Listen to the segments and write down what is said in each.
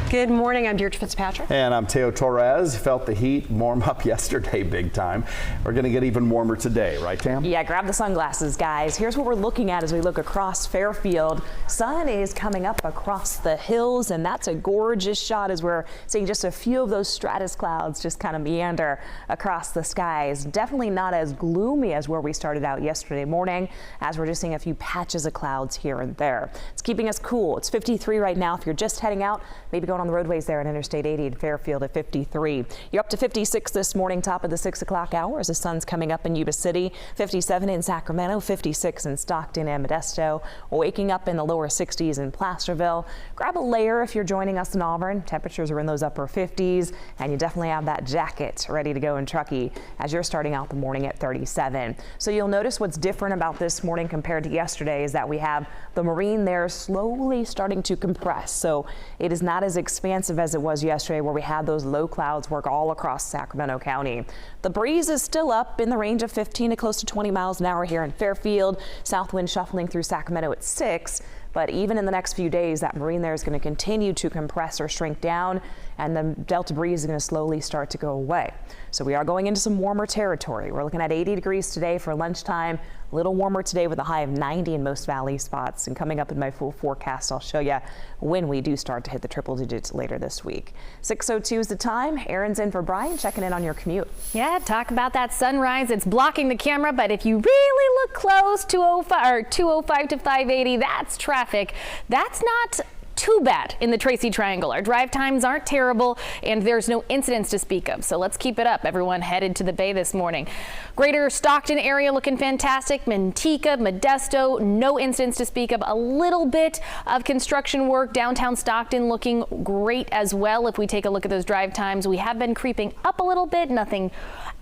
Good morning. I'm Deirdre Fitzpatrick. And I'm Teo Torres. Felt the heat warm up yesterday big time. We're going to get even warmer today, right, Tam? Yeah, grab the sunglasses, guys. Here's what we're looking at as we look across Fairfield. Sun is coming up across the hills, and that's a gorgeous shot as we're seeing just a few of those stratus clouds just kind of meander across the skies. Definitely not as gloomy as where we started out yesterday morning, as we're just seeing a few patches of clouds here and there. It's keeping us cool. It's 53 right now. If you're just heading out, maybe going on the roadways there on Interstate 80 in Fairfield at 53. You're up to 56 this morning, top of the 6 o'clock hour as the sun's coming up in Yuba City, 57 in Sacramento, 56 in Stockton and Modesto, waking up in the lower 60s in Placerville. Grab a layer if you're joining us in Auburn. Temperatures are in those upper 50s, and you definitely have that jacket ready to go in Truckee as you're starting out the morning at 37. So you'll notice what's different about this morning compared to yesterday is that we have the marine there slowly starting to compress. So it is not as expansive as it was yesterday, where we had those low clouds work all across Sacramento County. The breeze is still up in the range of 15 to close to 20 miles an hour here in Fairfield. South wind shuffling through Sacramento at 6. But even in the next few days, that marine there is going to continue to compress or shrink down, and the Delta breeze is going to slowly start to go away. So we are going into some warmer territory. We're looking at 80 degrees today for lunchtime. A little warmer today with a high of 90 in most valley spots. And coming up in my full forecast, I'll show you when we do start to hit the triple digits later this week. 6:02 is the time. Erin's in for Brian, checking in on your commute. Yeah, talk about that sunrise. It's blocking the camera, but if you really look close, 205 to 580, that's traffic. That's not too bad in the Tracy Triangle. Our drive times aren't terrible, and there's no incidents to speak of. So let's keep it up. Everyone headed to the bay this morning. Greater Stockton area looking fantastic. Manteca, Modesto, no incidents to speak of. A little bit of construction work. Downtown Stockton looking great as well. If we take a look at those drive times, we have been creeping up a little bit. Nothing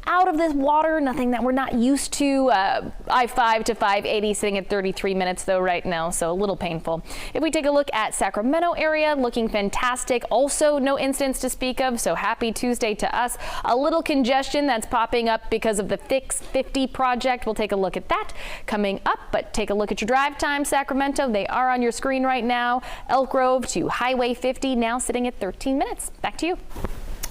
out of this water, nothing that we're not used to. I-5 to 580 sitting at 33 minutes though right now, so a little painful. If we take a look at Sacramento area, looking fantastic. Also no incidents to speak of, so happy Tuesday to us. A little congestion that's popping up because of the Fix 50 project. We'll take a look at that coming up, but take a look at your drive time. Sacramento, they are on your screen right now. Elk Grove to Highway 50 now sitting at 13 minutes. Back to you.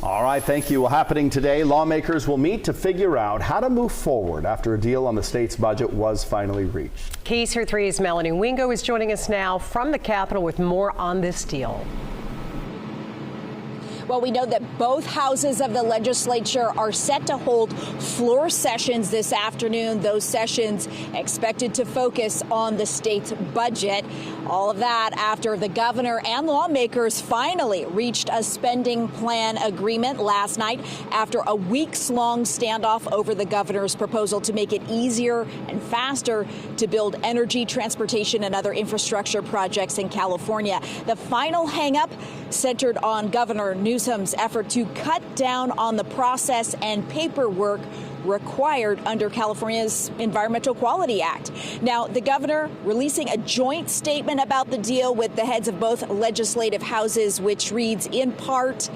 All right, thank you. Well, happening today, lawmakers will meet to figure out how to move forward after a deal on the state's budget was finally reached. KCRA 3's Melanie Wingo is joining us now from the Capitol with more on this deal. Well, we know that both houses of the legislature are set to hold floor sessions this afternoon. Those sessions expected to focus on the state's budget. All of that after the governor and lawmakers finally reached a spending plan agreement last night after a weeks-long standoff over the governor's proposal to make it easier and faster to build energy, transportation, and other infrastructure projects in California. The final hang-up centered on Governor Newsom's effort to cut down on the process and paperwork required under California's Environmental Quality Act. Now, the governor releasing a joint statement about the deal with the heads of both legislative houses, which reads in part,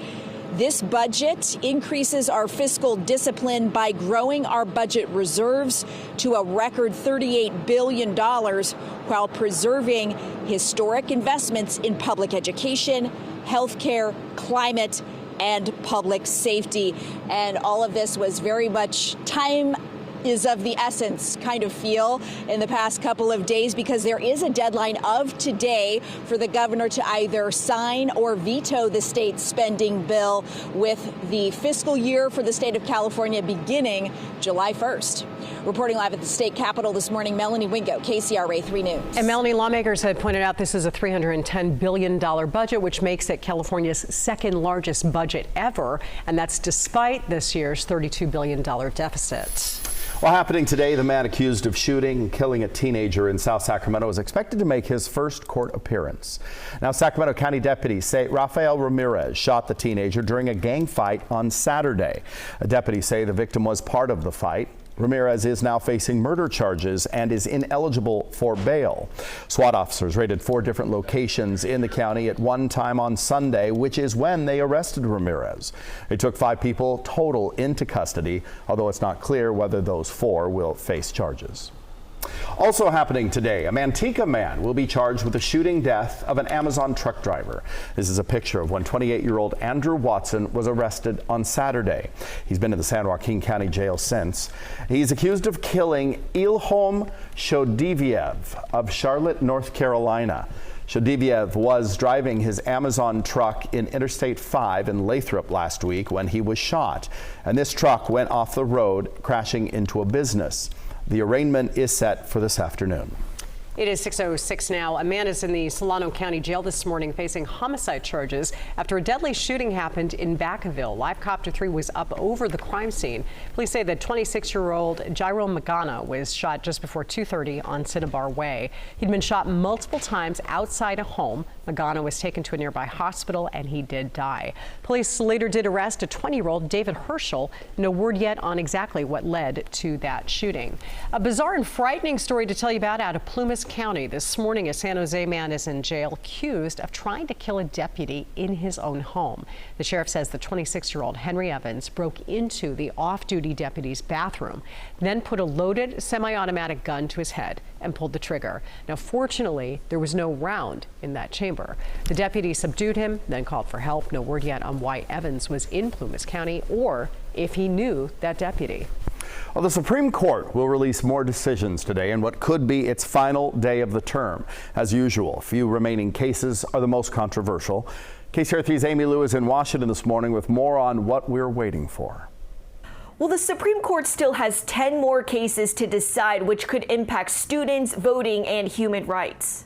"This budget increases our fiscal discipline by growing our budget reserves to a record $38 billion while preserving historic investments in public education, healthcare, climate, and public safety." And all of this was very much time is of the essence kind of feel in the past couple of days, because there is a deadline of today for the governor to either sign or veto the state's spending bill, with the fiscal year for the state of California beginning July 1st. Reporting live at the state capitol this morning, Melanie Wingo, KCRA 3 News. And Melanie, lawmakers had pointed out this is a $310 billion budget, which makes it California's second largest budget ever. And that's despite this year's $32 billion deficit. Well, happening today, the man accused of shooting and killing a teenager in South Sacramento is expected to make his first court appearance. Now, Sacramento County deputies say Rafael Ramirez shot the teenager during a gang fight on Saturday. Deputies say the victim was part of the fight. Ramirez is now facing murder charges and is ineligible for bail. SWAT officers raided 4 different locations in the county at one time on Sunday, which is when they arrested Ramirez. They took 5 people total into custody, although it's not clear whether those 4 will face charges. Also happening today, a Manteca man will be charged with the shooting death of an Amazon truck driver. This is a picture of when 28-year-old Andrew Watson was arrested on Saturday. He's been in the San Joaquin County Jail since. He's accused of killing Ilhom Shodiviev of Charlotte, North Carolina. Shodiviev was driving his Amazon truck in Interstate 5 in Lathrop last week when he was shot, and this truck went off the road, crashing into a business. The arraignment is set for this afternoon. It is 6:06 now. A man is in the Solano County Jail this morning facing homicide charges after a deadly shooting happened in Vacaville. Live Copter 3 was up over the crime scene. Police say that 26-year-old Jairo Magana was shot just before 2:30 on Cinnabar Way. He'd been shot multiple times outside a home. Magana was taken to a nearby hospital and he did die. Police later did arrest a 20-year-old David Herschel. No word yet on exactly what led to that shooting. A bizarre and frightening story to tell you about out of Plumas County. This morning, a San Jose man is in jail accused of trying to kill a deputy in his own home. The sheriff says the 26-year-old Henry Evans broke into the off-duty deputy's bathroom, then put a loaded semi-automatic gun to his head and pulled the trigger. Now, fortunately, there was no round in that chamber. The deputy subdued him, then called for help. No word yet on why Evans was in Plumas County or if he knew that deputy. Well, the Supreme Court will release more decisions today in what could be its final day of the term. As usual, a few remaining cases are the most controversial. KCRA3's Amy Lou is in Washington this morning with more on what we're waiting for. Well, the Supreme Court still has 10 more cases to decide, which could impact students, voting, and human rights.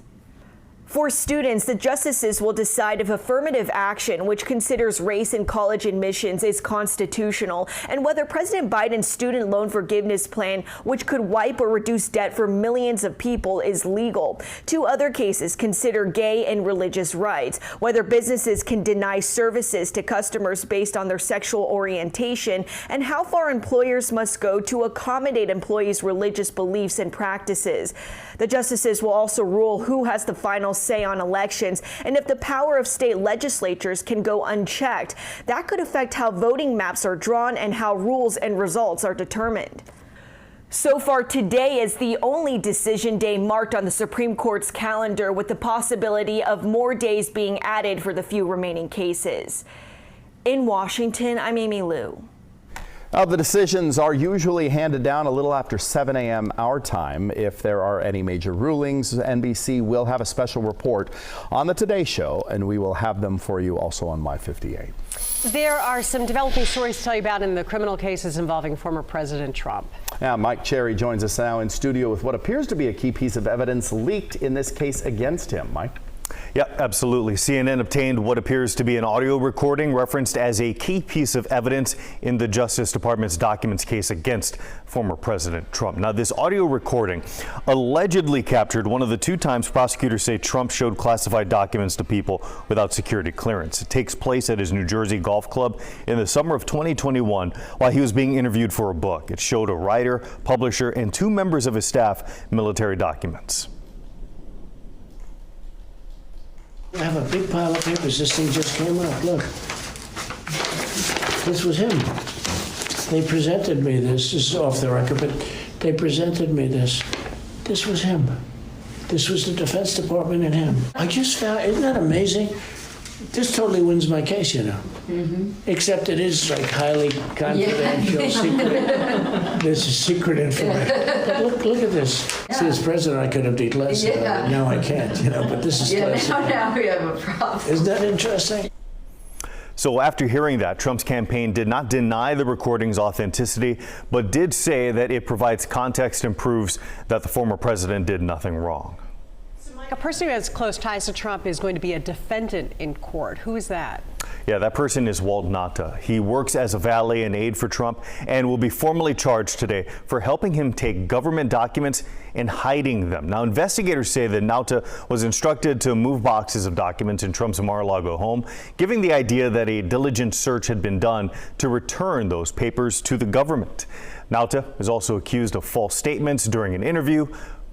For students, the justices will decide if affirmative action, which considers race in college admissions, is constitutional, and whether President Biden's student loan forgiveness plan, which could wipe or reduce debt for millions of people, is legal. Two other cases consider gay and religious rights, whether businesses can deny services to customers based on their sexual orientation, and how far employers must go to accommodate employees' religious beliefs and practices. The justices will also rule who has the final say on elections and if the power of state legislatures can go unchecked. That could affect how voting maps are drawn and how rules and results are determined. So far, today is the only decision day marked on the Supreme Court's calendar, with the possibility of more days being added for the few remaining cases. In Washington, I'm Amy Lou. The decisions are usually handed down a little after 7 a.m. our time. If there are any major rulings, NBC will have a special report on the Today Show, and we will have them for you also on Y58. There are some developing stories to tell you about in the criminal cases involving former President Trump. Now, Mike Cherry joins us now in studio with what appears to be a key piece of evidence leaked in this case against him. Mike? Yeah, absolutely. CNN obtained what appears to be an audio recording referenced as a key piece of evidence in the Justice Department's documents case against former President Trump. Now, this audio recording allegedly captured one of the 2 times prosecutors say Trump showed classified documents to people without security clearance. It takes place at his New Jersey golf club in the summer of 2021 while he was being interviewed for a book. It showed a writer, publisher, and 2 members of his staff military documents. I have a big pile of papers. This thing just came up. Look. This was him. They presented me this. This is off the record, but they presented me this. This was him. This was the Defense Department and him. I just found, isn't that amazing? This totally wins my case, you know. Except it is like highly confidential, secret. This is secret information. But look at this. See, as president, I could have done less. Now I can't, you know. But this is now we have a problem. Isn't that interesting? So after hearing that, Trump's campaign did not deny the recording's authenticity, but did say that it provides context and proves that the former president did nothing wrong. A person who has close ties to Trump is going to be a defendant in court. Who is that? Yeah, that person is Walt Nauta. He works as a valet and aide for Trump and will be formally charged today for helping him take government documents and hiding them. Now, investigators say that Nauta was instructed to move boxes of documents in Trump's Mar-a-Lago home, giving the idea that a diligent search had been done to return those papers to the government. Nauta is also accused of false statements during an interview.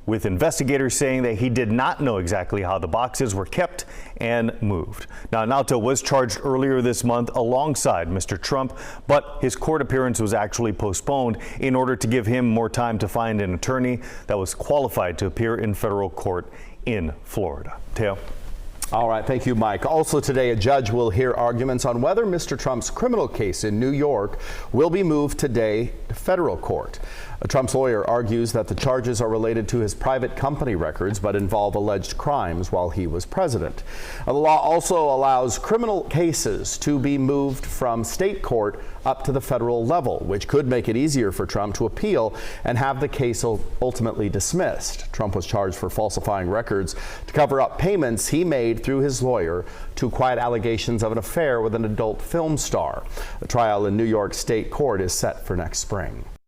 with investigators saying that he did not know exactly how the boxes were kept and moved. Now, Nalto was charged earlier this month alongside Mr. Trump, but his court appearance was actually postponed in order to give him more time to find an attorney that was qualified to appear in federal court in Florida. Teo. All right, thank you, Mike. Also today, a judge will hear arguments on whether Mr. Trump's criminal case in New York will be moved today to federal court. Trump's lawyer argues that the charges are related to his private company records but involve alleged crimes while he was president. The law also allows criminal cases to be moved from state court up to the federal level, which could make it easier for Trump to appeal and have the case ultimately dismissed. Trump was charged for falsifying records to cover up payments he made through his lawyer to quiet allegations of an affair with an adult film star. The trial in New York State Court is set for next spring.